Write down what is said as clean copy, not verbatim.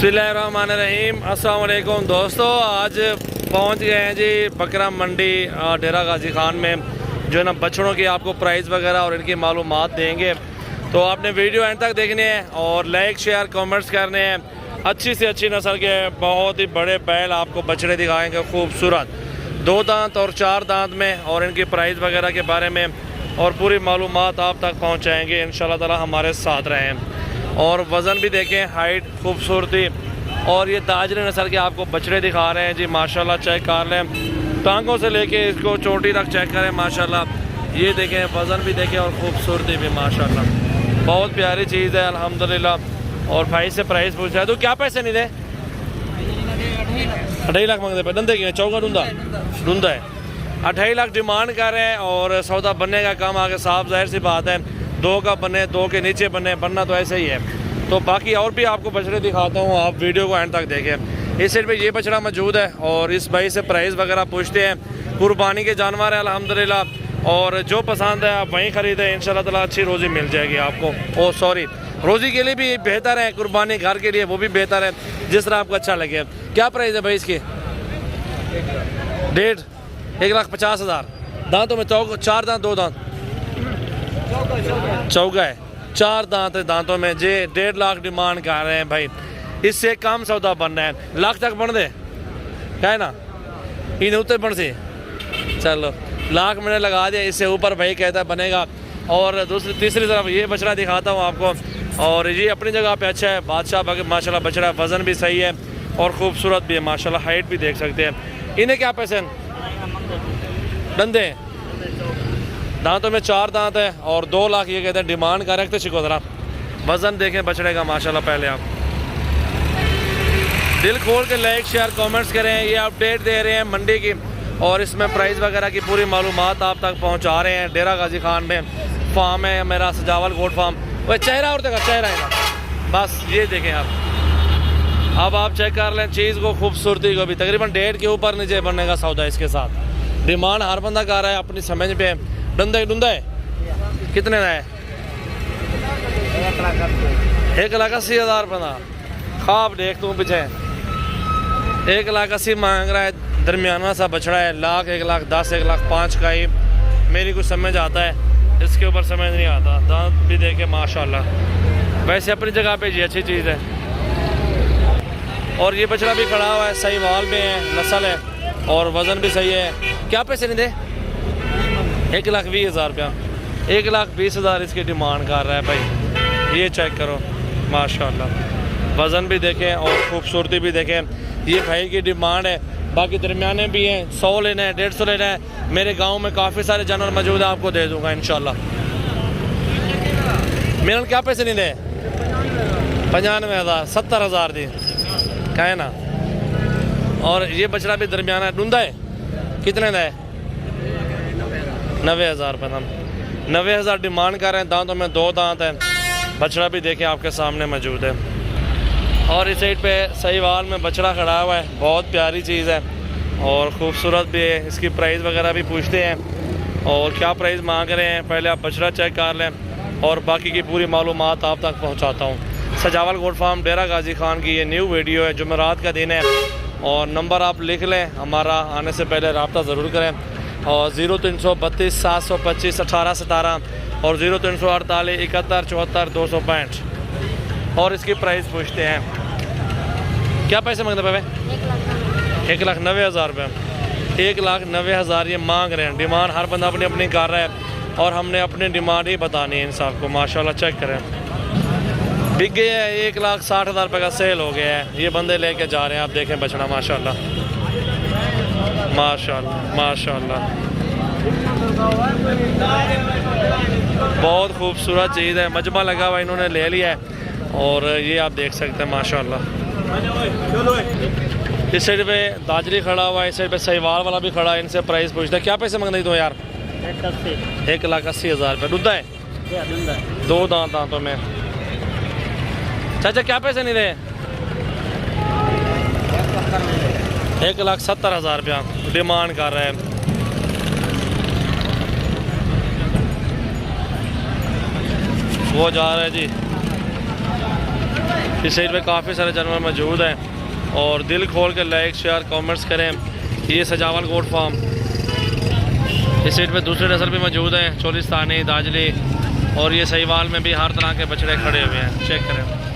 बिस्मिल्लाहिर्रहमानिर्रहीम। अस्सलाम वालेकुम दोस्तों, आज पहुंच गए हैं जी बकरा मंडी डेरा गाजी खान में। जो है ना बछड़ों की आपको प्राइस वगैरह और इनकी मालूमात देंगे, तो आपने वीडियो एंड तक देखनी है और लाइक शेयर कमेंट्स करने हैं। अच्छी से अच्छी नस्ल के बहुत ही बड़े बैल आपको बछड़े दिखाएंगे, खूबसूरत 2 दांत और 4 दांत में, और इनकी प्राइस वगैरह के बारे में और पूरी मालूमात आप तक पहुँचाएँगे इंशाल्लाह ताला। हमारे साथ रहें और वज़न भी देखें, हाइट, खूबसूरती। और ये ताजरी नस्ल के आपको बछड़े दिखा रहे हैं जी, माशाल्लाह चेक कर लें, टांगों से लेके इसको चोटी तक चेक करें माशाल्लाह। ये देखें, वज़न भी देखें और खूबसूरती भी माशाल्लाह, बहुत प्यारी चीज़ है अल्हम्दुलिल्लाह। और भाई से प्राइस पूछ रहा है, तो क्या पैसे नहीं दे? 2.5 लाख मांगते पे, डंदे की चौका डूंदा डूंदा है, 2.5 लाख डिमांड कर रहे हैं। और सौदा बनने का काम आगे साफ जाहिर सी बात है, 2 का बने, 2 के नीचे बने, बनना तो ऐसे ही है। तो बाकी और भी आपको बछड़े दिखाता हूँ, आप वीडियो को एंड तक देखें। इस साइड पे ये बछड़ा मौजूद है और इस भाई से प्राइस वगैरह पूछते हैं। कुर्बानी के जानवर है अल्हम्दुलिल्लाह, और जो पसंद है आप वहीं ख़रीदें, इंशाल्लाह ताला अच्छी रोज़ी मिल जाएगी आपको। ओ सॉरी, रोज़ी के लिए भी बेहतर है, कुर्बानी घर के लिए वो भी बेहतर है, जिस तरह आपको अच्छा लगे। क्या प्राइस है भाई इसकी? 1,50,000। दांतों में 4 दांत, 2 दांत, चौका है, 4 दांत है दांतों में जे। 1.5 लाख डिमांड कर रहे हैं भाई, इससे कम सौदा बनना है, लाख तक बन दे क्या है ना, इन उत्तर बन से चलो लाख मैंने लगा दिया, इससे ऊपर भाई कहता है बनेगा। और तीसरी तरफ ये बछड़ा दिखाता हूँ आपको, और ये अपनी जगह पे अच्छा है, बादशाह माशाल्लाह बछड़ा, वज़न भी सही है और खूबसूरत भी है माशाल्लाह, हाइट भी देख सकते हैं। इन्हें क्या पैसे डंदे? दांतों में 4 दांत है और 2 लाख ये कहते हैं डिमांड कर रखते। छिको ज़रा वज़न देखें बछड़े का माशाल्लाह। पहले आप दिल खोल के लाइक शेयर कमेंट्स करें। ये अपडेट दे रहे हैं मंडी की, और इसमें प्राइस वगैरह की पूरी मालूमात आप तक पहुंचा रहे हैं। डेरा गाजी खान में फार्म है मेरा, सजावल गोट फार्म। वह चेहरा और देखा, चेहरा है ना, बस ये देखें आप। अब आप चेक कर लें चीज़ को, खूबसूरती को भी। तकरीबन 1.5 के ऊपर नीचे बनने का सौदा इसके साथ। डिमांड हर बंदा कर रहा है अपनी समझ पे। डंदा है कितने का है? 1,80,000 बना। खाब देख तू पीछे, 1,80,000 मांग रहा है। दरमियाना सा बछड़ा है, 1,10,000, 1,05,000 का ही मेरी कुछ समझ आता है, इसके ऊपर समझ नहीं आता। दांत भी देखे माशाल्लाह, वैसे अपनी जगह पे जी अच्छी चीज़ है। और ये बछड़ा भी खड़ा हुआ है, सही वाल में है, नस्ल है और वज़न भी सही है। क्या पैसे नहीं दे? 1,20,000 रुपया, 1,20,000 इसकी डिमांड कर रहा है भाई। ये चेक करो माशाल्लाह, वज़न भी देखें और खूबसूरती भी देखें। ये भाई की डिमांड है। बाकी दरमियाने भी हैं, 100 लेना है, 150 लेना है। मेरे गांव में काफ़ी सारे जानवर मौजूद है, आपको दे दूंगा इंशाल्लाह। मेरा क्या पैसे नहीं दे? 95,000, 70,000 दी क्या है ना। और ये बछड़ा भी दरमियाना है, डूंदा है, कितने का है? 90,000 रुपये। 90,000 डिमांड कर रहे हैं। दांतों में 2 दांत हैं, बछड़ा भी देखें आपके सामने मौजूद है। और इस साइड पे सहीवाल में बछड़ा खड़ा हुआ है, बहुत प्यारी चीज़ है और ख़ूबसूरत भी है। इसकी प्राइस वगैरह भी पूछते हैं और क्या प्राइस मांग रहे हैं, पहले आप बछड़ा चेक कर लें और बाकी की पूरी मालूमात आप तक पहुंचाता हूं। सजावल गोट फार्म डेरा गाजी खान की ये न्यू वीडियो है, जुमेरात का दिन है। और नंबर आप लिख लें, हमारा आने से पहले रब्ता ज़रूर करें। और 0332 725 1817 और 0348 71 74 265। और इसकी प्राइस पूछते हैं। क्या पैसे मांगते पावे? 1,90,000 रुपये, 1,90,000 ये मांग रहे हैं। डिमांड हर बंदा अपनी अपनी कर रहा है और हमने अपनी डिमांड ही बतानी है इंसान को। माशाल्लाह चेक करें, बिक गए है। 1,60,000 रुपये का सेल हो गया है। ये बंदे लेके जा रहे हैं, आप देखें बछड़ा माशाल्लाह माशाल्लाह माशाल्लाह, बहुत खूबसूरत चीज़ है। मजमा लगा हुआ इन्होंने ले लिया है और ये आप देख सकते हैं माशाल्लाह। इस साइड पे दाजरी खड़ा हुआ है, इस साइड पे सहीवाल वाला भी खड़ा है। इनसे प्राइस पूछता है। क्या पैसे मांगते तो यार? 1,80,000 रुपये। दूधा है, 2 दांतों में। चाचा क्या पैसे नहीं रहे? 1,70,000 रुपया डिमांड कर रहे हैं। वो जा रहे हैं जी इस साइड पे काफ़ी सारे जानवर मौजूद हैं और दिल खोल के लाइक शेयर कमेंट्स करें। ये सजावल गोट फार्म। इस साइड पे दूसरे नस्ल भी मौजूद हैं, चोलिस्तानी, दाजली, और ये सहीवाल में भी हर तरह के बछड़े खड़े हुए हैं, चेक करें।